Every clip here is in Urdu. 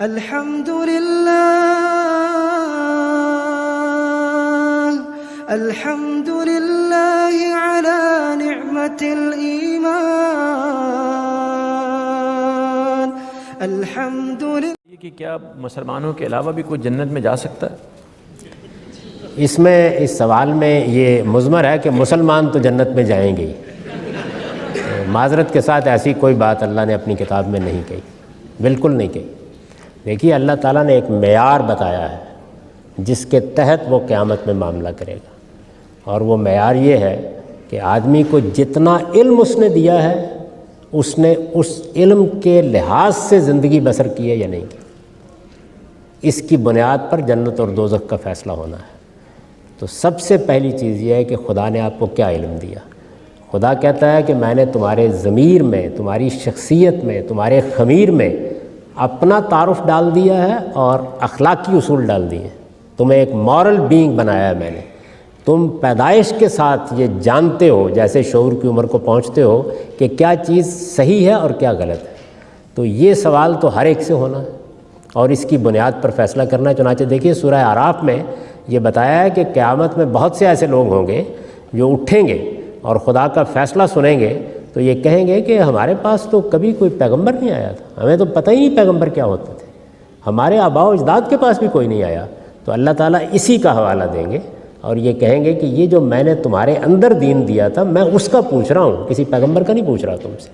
الحمدللہ علی نعمت الایمان الحمدللہ۔ کہ کیا مسلمانوں کے علاوہ بھی کوئی جنت میں جا سکتا ہے؟ اس سوال میں یہ مضمر ہے کہ مسلمان تو جنت میں جائیں گے ہی۔ معذرت کے ساتھ ایسی کوئی بات اللہ نے اپنی کتاب میں نہیں کہی، بالکل نہیں کہی۔ دیکھیے اللہ تعالیٰ نے ایک معیار بتایا ہے جس کے تحت وہ قیامت میں معاملہ کرے گا، اور وہ معیار یہ ہے کہ آدمی کو جتنا علم اس نے دیا ہے اس نے اس علم کے لحاظ سے زندگی بسر کی ہے یا نہیں کی، اس کی بنیاد پر جنت اور دوزخ کا فیصلہ ہونا ہے۔ تو سب سے پہلی چیز یہ ہے کہ خدا نے آپ کو کیا علم دیا۔ خدا کہتا ہے کہ میں نے تمہارے ضمیر میں، تمہاری شخصیت میں، تمہارے خمیر میں اپنا تعارف ڈال دیا ہے اور اخلاقی اصول ڈال دیے ہیں۔ تمہیں ایک مورل بینگ بنایا ہے میں نے۔ تم پیدائش کے ساتھ یہ جانتے ہو، جیسے شعور کی عمر کو پہنچتے ہو، کہ کیا چیز صحیح ہے اور کیا غلط ہے۔ تو یہ سوال تو ہر ایک سے ہونا ہے اور اس کی بنیاد پر فیصلہ کرنا ہے۔ چنانچہ دیکھیے سورہ اعراف میں یہ بتایا ہے کہ قیامت میں بہت سے ایسے لوگ ہوں گے جو اٹھیں گے اور خدا کا فیصلہ سنیں گے تو یہ کہیں گے کہ ہمارے پاس تو کبھی کوئی پیغمبر نہیں آیا تھا، ہمیں تو پتہ ہی نہیں پیغمبر کیا ہوتے تھے، ہمارے آباء و اجداد کے پاس بھی کوئی نہیں آیا۔ تو اللہ تعالیٰ اسی کا حوالہ دیں گے اور یہ کہیں گے کہ یہ جو میں نے تمہارے اندر دین دیا تھا میں اس کا پوچھ رہا ہوں، کسی پیغمبر کا نہیں پوچھ رہا تم سے۔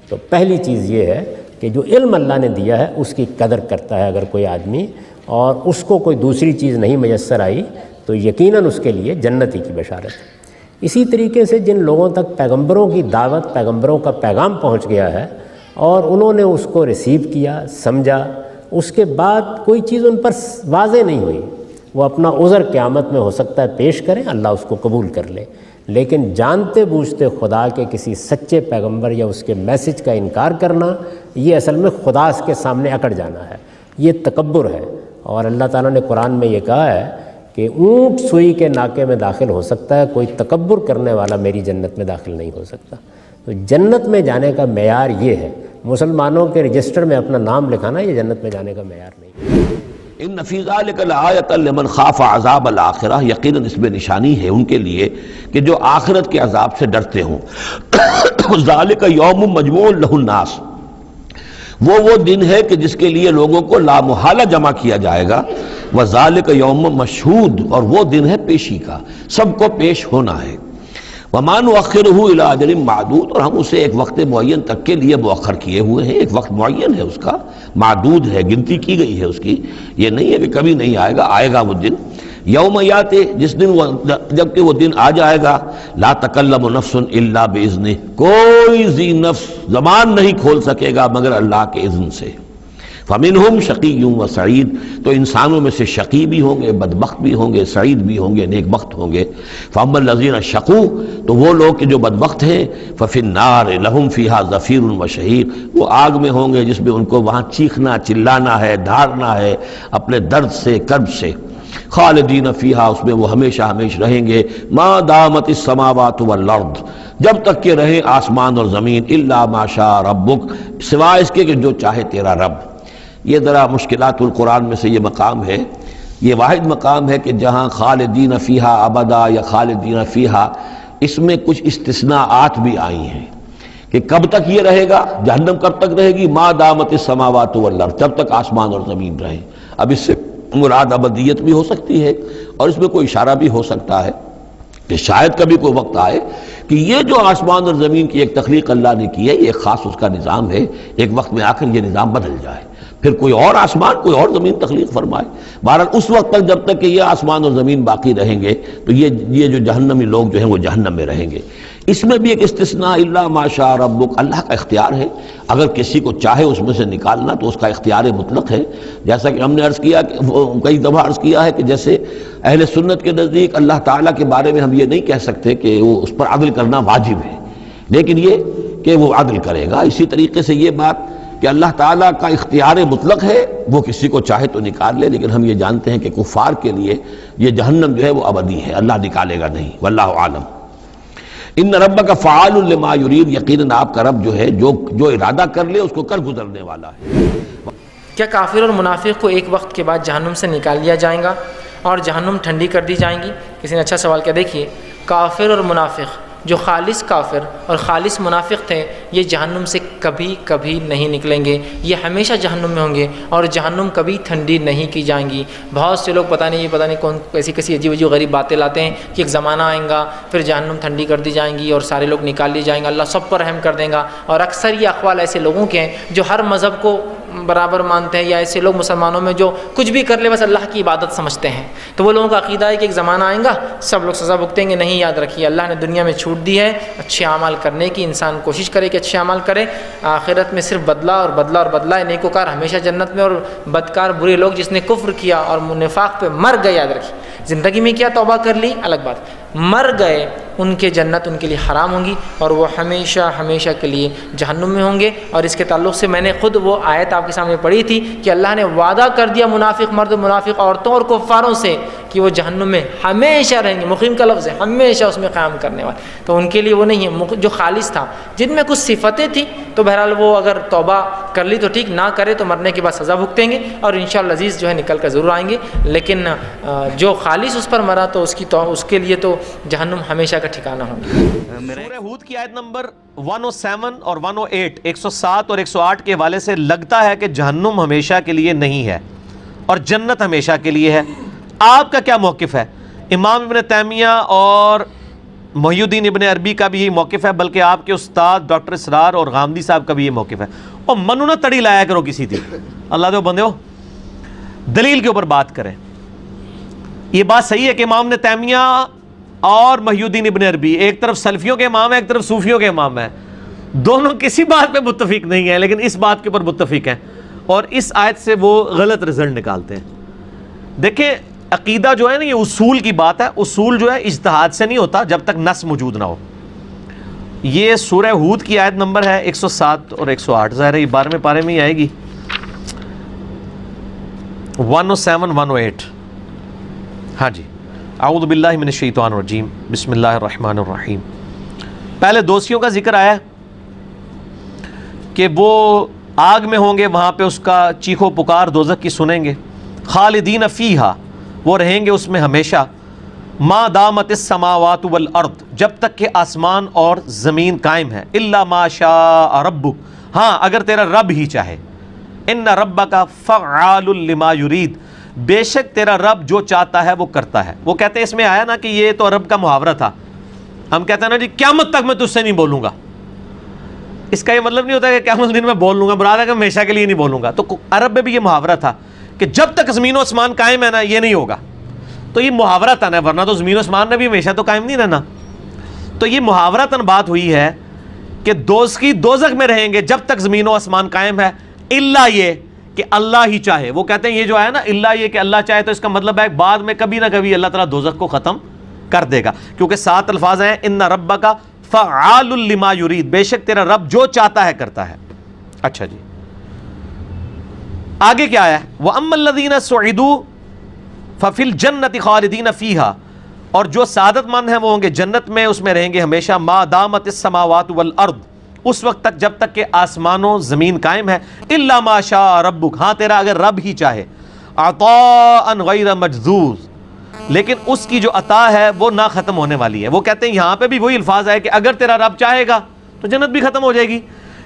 تو پہلی چیز یہ ہے کہ جو علم اللہ نے دیا ہے اس کی قدر کرتا ہے اگر کوئی آدمی، اور اس کو کوئی دوسری چیز نہیں میسر آئی تو یقیناً اس کے لیے جنتی کی بشارت ہے۔ اسی طریقے سے جن لوگوں تک پیغمبروں کی دعوت، پیغمبروں کا پیغام پہنچ گیا ہے اور انہوں نے اس کو ریسیو کیا، سمجھا، اس کے بعد کوئی چیز ان پر واضح نہیں ہوئی، وہ اپنا عذر قیامت میں ہو سکتا ہے پیش کریں، اللہ اس کو قبول کر لے، لیکن جانتے بوجھتے خدا کے کسی سچے پیغمبر یا اس کے میسج کا انکار کرنا، یہ اصل میں خدا کے سامنے اکڑ جانا ہے، یہ تکبر ہے۔ اور اللہ تعالیٰ نے قرآن میں یہ کہا ہے کہ اونٹ سوئی کے ناکے میں داخل ہو سکتا ہے، کوئی تکبر کرنے والا میری جنت میں داخل نہیں ہو سکتا۔ تو جنت میں جانے کا معیار یہ ہے، مسلمانوں کے رجسٹر میں اپنا نام لکھانا یہ جنت میں جانے کا معیار نہیں ہے۔ ان فی ذلک لآیۃ لمن خاف عذاب الآخرہ، یقیناً اس میں نشانی ہے ان کے لیے کہ جو آخرت کے عذاب سے ڈرتے ہوں۔ ذالک یوم مجموع لہ الناس، وہ دن ہے کہ جس کے لیے لوگوں کو لامحالہ جمع کیا جائے گا۔ وذالک یوم مشہود، اور وہ دن ہے پیشی کا، سب کو پیش ہونا ہے۔ وما نؤخرہ الی اجل معدود، اور ہم اسے ایک وقت معین تک کے لیے مؤخر کیے ہوئے ہیں، ایک وقت معین ہے اس کا، معدود ہے، گنتی کی گئی ہے اس کی، یہ نہیں ہے کہ کبھی نہیں آئے گا، آئے گا وہ دن۔ یوم یاتے، جس دن جبکہ وہ دن آ جائے گا، لا تکلم نفس الا باذنہ، کوئی ذی نفس زبان نہیں کھول سکے گا مگر اللہ کے اذن سے۔ فمنہم شقی و سعید، تو انسانوں میں سے شقی بھی ہوں گے، بدبخت بھی ہوں گے، سعید بھی ہوں گے، نیک بخت ہوں گے۔ فاما الذین شقوا، تو وہ لوگ کہ جو بدبخت ہیں، ففی النار لہم فیہا زفیر و شہیق، وہ آگ میں ہوں گے جس میں ان کو وہاں چیخنا، چلانا ہے، دھارنا ہے اپنے درد سے، کرب سے۔ خالدین فیہا، اس میں وہ ہمیشہ ہمیش رہیں گے۔ ما دامت السماوات والارض، جب تک کہ رہیں آسمان اور زمین، الا ما شاء ربک، سوائے اس کے کہ جو چاہے تیرا رب۔ یہ ذرا مشکلات القرآن میں سے یہ مقام ہے، یہ واحد مقام ہے کہ جہاں خالدین فیہا ابدا یا خالدین فیہا، اس میں کچھ استثناءات بھی آئی ہیں کہ کب تک یہ رہے گا، جہنم کب تک رہے گی، ما دامت السماوات والارض، جب تک آسمان اور زمین رہیں۔ اب اس سے مراد ابدیت بھی ہو سکتی ہے اور اس میں کوئی اشارہ بھی ہو سکتا ہے کہ شاید کبھی کوئی وقت آئے کہ یہ جو آسمان اور زمین کی ایک تخلیق اللہ نے کی ہے، یہ ایک خاص اس کا نظام ہے، ایک وقت میں آ کر یہ نظام بدل جائے، پھر کوئی اور آسمان، کوئی اور زمین تخلیق فرمائے۔ بہرحال اس وقت تک جب تک کہ یہ آسمان اور زمین باقی رہیں گے تو یہ جو جہنمی لوگ جو ہیں وہ جہنم میں رہیں گے۔ اس میں بھی ایک استثناء، الا ما شاء ربک، اللہ کا اختیار ہے، اگر کسی کو چاہے اس میں سے نکالنا تو اس کا اختیار مطلق ہے۔ جیسا کہ ہم نے عرض کیا، کئی دفعہ عرض کیا ہے کہ جیسے اہل سنت کے نزدیک اللہ تعالیٰ کے بارے میں ہم یہ نہیں کہہ سکتے کہ وہ اس پر عدل کرنا واجب ہے، لیکن یہ کہ وہ عدل کرے گا۔ اسی طریقے سے یہ بات کہ اللہ تعالیٰ کا اختیار مطلق ہے، وہ کسی کو چاہے تو نکال لے، لیکن ہم یہ جانتے ہیں کہ کفار کے لیے یہ جہنم جو ہے وہ ابدی ہے، اللہ نکالے گا نہیں، واللہ عالم۔ ان ربک فعال لما یرید، یقیناً آپ کا رب جو ہے جو ارادہ کر لے اس کو کر گزرنے والا ہے۔ کیا کافر اور منافق کو ایک وقت کے بعد جہنم سے نکال لیا جائے گا اور جہنم ٹھنڈی کر دی جائیں گی؟ کسی نے اچھا سوال کیا. دیکھیے، کافر اور منافق، جو خالص کافر اور خالص منافق تھے، یہ جہنم سے کبھی کبھی نہیں نکلیں گے، یہ ہمیشہ جہنم میں ہوں گے اور جہنم کبھی ٹھنڈی نہیں کی جائیں گی. بہت سے لوگ پتہ نہیں کون کیسی عجیب عجیب غریب باتیں لاتے ہیں کہ ایک زمانہ آئے گا پھر جہنم ٹھنڈی کر دی جائیں گی اور سارے لوگ نکال لیے جائیں گے، اللہ سب پر رحم کر دے گا. اور اکثر یہ اقوال ایسے لوگوں کے ہیں جو ہر مذہب کو برابر مانتے ہیں، یا ایسے لوگ مسلمانوں میں جو کچھ بھی کر لے بس اللہ کی عبادت سمجھتے ہیں. تو وہ لوگوں کا عقیدہ ہے کہ ایک زمانہ آئے گا سب لوگ سزا بھگتیں گے. نہیں، یاد رکھیے اللہ نے دنیا میں چھوٹ دی ہے اچھے اعمال کرنے کی. انسان کوشش کرے کہ اچھے اعمال کرے. آخرت میں صرف بدلہ اور بدلہ اور بدلہ ہے. نیکوکار ہمیشہ جنت میں اور بدکار برے لوگ جس نے کفر کیا اور نفاق پہ مر گئے، یاد رکھیے زندگی میں کیا توبہ کر لی الگ بات، مر گئے ان کے جنت ان کے لیے حرام ہوں گی اور وہ ہمیشہ ہمیشہ کے لیے جہنم میں ہوں گے. اور اس کے تعلق سے میں نے خود وہ آیت آپ کے سامنے پڑھی تھی کہ اللہ نے وعدہ کر دیا منافق مرد، منافق عورتوں اور کفاروں سے کہ وہ جہنم میں ہمیشہ رہیں گے. مقیم کا لفظ ہے، ہمیشہ اس میں قیام کرنے والے. تو ان کے لیے وہ نہیں ہے. جو خالص تھا، جن میں کچھ صفتیں تھیں، تو بہرحال وہ اگر توبہ کر لی تو ٹھیک، نہ کرے تو مرنے کے بعد سزا بھگتیں گے اور انشاءاللہ عزیز جو ہے نکل کر ضرور آئیں گے. لیکن جو خالص اس پر مرا تو اس کے لیے تو جہنم ہمیشہ کا ٹھکانہ ہوگا. سورہ ہود کی آیت نمبر 107 اور 108 107 اور 108 کے حوالے سے لگتا ہے کہ جہنم ہمیشہ کے لیے نہیں ہے اور جنت ہمیشہ کے لیے ہے. آپ کا کیا موقف ہے؟ امام ابن تیمیہ اور محی الدین ابن عربی کا بھی یہی موقف ہے، بلکہ آپ کے استاد ڈاکٹر اسرار اور غامدی صاحب کا بھی یہ موقف ہے. اور منو نہ تڑی لایا کرو کسی دی، اللہ دے بندے ہو، دلیل کے اوپر بات کریں. یہ بات صحیح ہے کہ امام نے تیمیہ اور محی الدین ابن عربی ایک طرف سلفیوں کے امام ہیں، ایک طرف صوفیوں کے امام ہیں. دونوں کسی بات پہ متفق نہیں ہیں، لیکن اس بات کے اوپر متفق ہیں اور اس آیت سے وہ غلط رزلٹ نکالتے ہیں. دیکھیں، عقیدہ جو ہے نا، یہ اصول کی بات ہے. اصول جو ہے اجتہاد سے نہیں ہوتا جب تک نص موجود نہ ہو. یہ سورہ ہود کی آیت نمبر ہے 107 اور 108، ظاہر ہے یہ 12ویں پارے میں ہی آئے گی. 107 108. ہاں جی، اعوذ باللہ من الشیطان الرجیم، بسم اللہ الرحمن الرحیم. پہلے دوستیوں کا ذکر آیا کہ وہ آگ میں ہوں گے، وہاں پہ اس کا چیخو پکار دوزخ کی سنیں گے. خالدین فیہا، وہ رہیں گے اس میں ہمیشہ. ما دامت السماوات والارض، جب تک کہ آسمان اور زمین قائم ہے. الا ما شاء ربک، ہاں اگر تیرا رب ہی چاہے. ان ربک فعال لما یرید، بے شک تیرا رب جو چاہتا ہے وہ کرتا ہے. وہ کہتے ہیں اس میں آیا نا کہ یہ تو عرب کا محاورہ تھا. ہم کہتے ہیں نا جی قیامت تک میں تجھ سے نہیں بولوں گا. اس کا یہ مطلب نہیں ہوتا کہ قیامت دن میں بول لوں گا، مراد ہے کہ ہمیشہ کے لیے نہیں بولوں گا. تو عرب میں بھی یہ محاورہ تھا کہ جب تک زمین و آسمان قائم ہے نا یہ نہیں ہوگا. تو یہ محاورہ تن ہے، ورنہ تو زمین و آسمان نے بھی ہمیشہ تو قائم نہیں رہنا. تو یہ محاورہ تن بات ہوئی ہے کہ دوزخ میں رہیں گے جب تک زمین و آسمان قائم ہے، الا یہ کہ اللہ ہی چاہے. وہ کہتے ہیں یہ جو ہے نا الا یہ کہ اللہ چاہے، تو اس کا مطلب ہے بعد میں کبھی نہ کبھی اللہ تعالیٰ دوزخ کو ختم کر دے گا، کیونکہ 7 الفاظ ہیں ان ربک فعال لما یرید، بے شک تیرا رب جو چاہتا ہے کرتا ہے. اچھا جی، آگے کیا ہے؟ وَأَمَّا الَّذِينَ سُعِدُوا فَفِي الْجَنَّةِ خَالِدِينَ فِيهَا، اور جو سعادت مند ہیں وہ ہوں گے جنت میں، اس میں رہیں گے ہمیشہ. ما دامت السماوات والارض، اس وقت تک جب تک کہ آسمان و زمین قائم ہے. الا ما شاء ربک، ہاں تیرا اگر رب ہی چاہے. عطاء غیر مجذوذ، لیکن اس کی جو عطا ہے وہ نہ ختم ہونے والی ہے. وہ کہتے ہیں یہاں پہ بھی وہی الفاظ ہے کہ اگر تیرا رب چاہے گا تو جنت بھی ختم ہو جائے گی،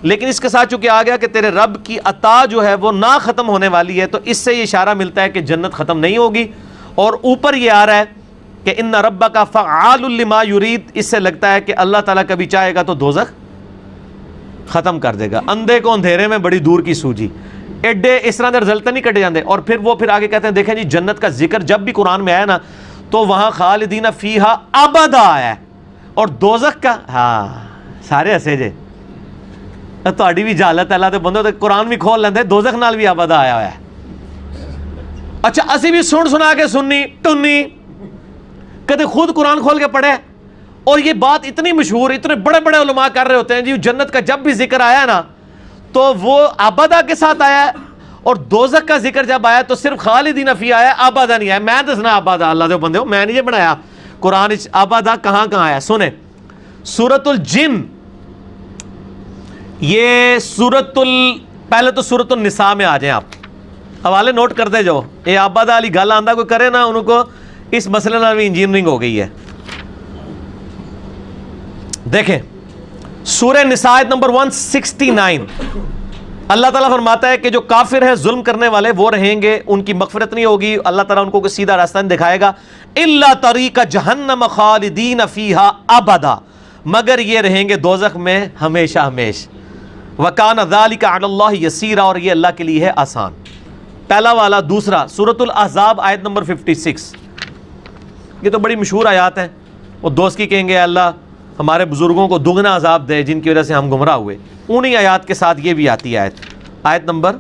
لیکن اس کے ساتھ چونکہ آ گیا کہ تیرے رب کی عطا جو ہے وہ نہ ختم ہونے والی ہے، تو اس سے یہ اشارہ ملتا ہے کہ جنت ختم نہیں ہوگی. اور اوپر یہ آ رہا ہے کہ ان ربک فعال لما یرید، اس سے لگتا ہے کہ اللہ تعالیٰ کبھی چاہے گا تو دوزخ ختم کر دے گا. اندھے کو اندھیرے میں بڑی دور کی سوجی، ایڈے اس طرح دے رزلٹ نہیں کٹے جاندے. اور پھر وہ آگے کہتے ہیں دیکھیں جی جنت کا ذکر جب بھی قرآن میں آیا نا تو وہاں خالدین فیہا ابدا آیا ہے، اور دوزخ کا ہاں سارے ہسے جے تہاڈی بھی جہالت ہے. اللہ دے بندو قرآن بھی کھول لیندے، دوزخ نال بھی ابدا آیا ہوا ہے. اچھا اسی بھی سنا کے سننی ٹنی کدے خود قرآن کھول کے پڑھے. اور یہ بات اتنی مشہور، اتنے بڑے بڑے علماء کر رہے ہوتے ہیں جی جنت کا جب بھی ذکر آیا نا تو وہ ابدا کے ساتھ آیا ہے، اور دوزخ کا ذکر جب آیا تو صرف خالدین فیہا آیا، ابدا نہیں آیا. میں دسنا ابدا، اللہ دے بندے ہو میں نہیں یہ بنایا قرآن ابدا کہاں کہاں آیا. سنیں سورۃ الجن، یہ پہلے تو سورۃ النساء میں آ جائیں آپ. حوالے نوٹ کرتے جاؤ, یہ آبادہ والی گل آندا کوئی کرے نا, ان کو اس مسئلے نال بھی انجینئرنگ ہو گئی ہے. دیکھیں سورہ نساء آیت نمبر 169, اللہ تعالیٰ فرماتا ہے کہ جو کافر ہیں, ظلم کرنے والے, وہ رہیں گے, ان کی مغفرت نہیں ہوگی, اللہ تعالیٰ ان کو کوئی سیدھا راستہ نہیں دکھائے گا. الا طریق جہنم خالدین فیہا ابدا, مگر یہ رہیں گے دوزخ میں ہمیشہ ہمیش. وکان ذالک علی اللہ یسیرا, اور یہ اللہ کے لیے ہے آسان. پہلا والا. دوسرا سورۃ الاحزاب آیت نمبر 56, یہ تو بڑی مشہور آیات ہیں. وہ دوست کی کہیں گے اللہ ہمارے بزرگوں کو دگنا عذاب دے جن کی وجہ سے ہم گمراہ ہوئے. انہی آیات کے ساتھ یہ بھی آتی ہے آیت نمبر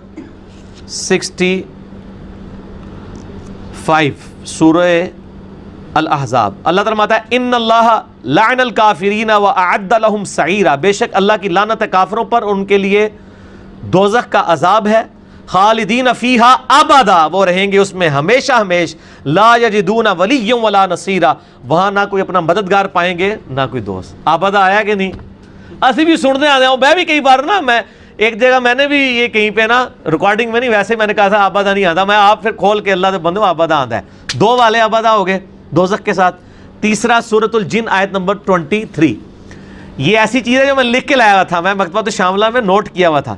65 سورہ الاحزاب. اللہ تعالیٰ فرماتا ہے ان اللہ لعن الکافرین واعد لهم سعیرا, بے شک اللہ کی لعنت ہے کافروں پر, ان کے لیے دوزخ کا عذاب ہے. خالدین فیہا ابدا, وہ رہیں گے اس میں ہمیشہ ہمیش. لا یجدون ولیا ولا نصیرا, وہاں نہ کوئی اپنا مددگار پائیں گے نہ کوئی دوست. ابدا آیا کہ نہیں؟ اسی بھی سننے آ جاؤں, میں بھی کئی بار نا, میں ایک جگہ میں نے بھی یہ کہیں پہ نا ریکارڈنگ میں نہیں, ویسے میں نے کہا تھا ابدا نہیں آتا, میں آپ پھر کھول کے اللہ سے بندوں ابدا آتا ہے. دو والے ابدا ہو گئے دوزخ کے ساتھ. تیسرا سورۃ الجن آیت نمبر 23, یہ ایسی چیز ہے جو میں لکھ کے لایا ہوا تھا, میں مکتبۃ الشاملہ میں نوٹ کیا ہوا تھا,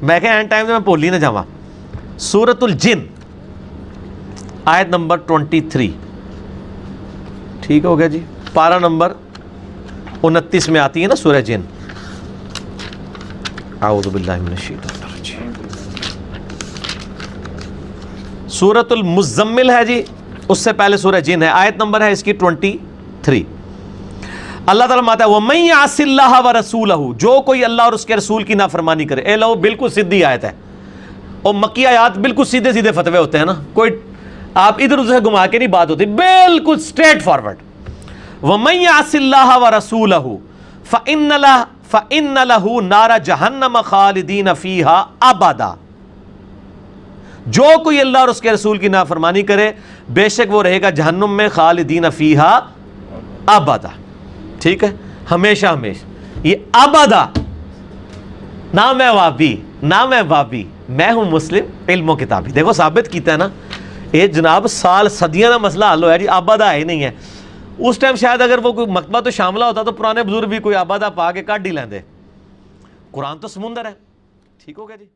میں کہ اینڈ ٹائم میں بھول ہی نہ جاواں. سورۃ الجن آیت نمبر 23, ٹھیک ہو گیا جی. پارہ نمبر 29 میں آتی ہے نا سورہ جن. اعوذ باللہ من الشیطان الرجیم. سورۃ المزمل ہے جی, اس سے پہلے سورہ جن ہے, آیت نمبر ہے اس کی 23. اللہ تعالیٰ ماتا ہے وَمَن يَعْصِ اللَّهَ وَرَسُولَهُ, جو کوئی اللہ اور اس کے رسول کی نافرمانی کرے. اے لو بالکل سیدھی آیت ہے, اور مکی آیات بالکل سیدھے سیدھے فتوے ہوتے ہیں نا, کوئی آپ ادھر ادھر گھما کے نہیں بات ہوتی, بالکل اسٹریٹ فارورڈ. وَمَن يَعْصِ اللَّهَ وَرَسُولَهُ فَإِنَّ لَهُ نَارَ جَهَنَّمَ خَالِدِينَ فِيهَا أَبَدًا, جو کوئی اللہ اور اس کے رسول کی نافرمانی کرے بے شک وہ رہے گا جہنم میں خالدین فیہا ابدا. ٹھیک ہے, ہمیشہ ہمیشہ. یہ ابدا, نہ میں وابی نہ میں وابی, میں ہوں مسلم علم و کتابی. دیکھو ثابت کیتا ہے نا, یہ جناب سال صدیاں کا مسئلہ حل ہوا ہے جی, ابدا ہے نہیں ہے. اس ٹائم شاید اگر وہ کوئی مکتبہ تو شاملہ ہوتا تو پرانے بزرگ بھی کوئی ابدا پا کے کٹ ہی لیندے. قرآن تو سمندر ہے. ٹھیک ہو گیا جی.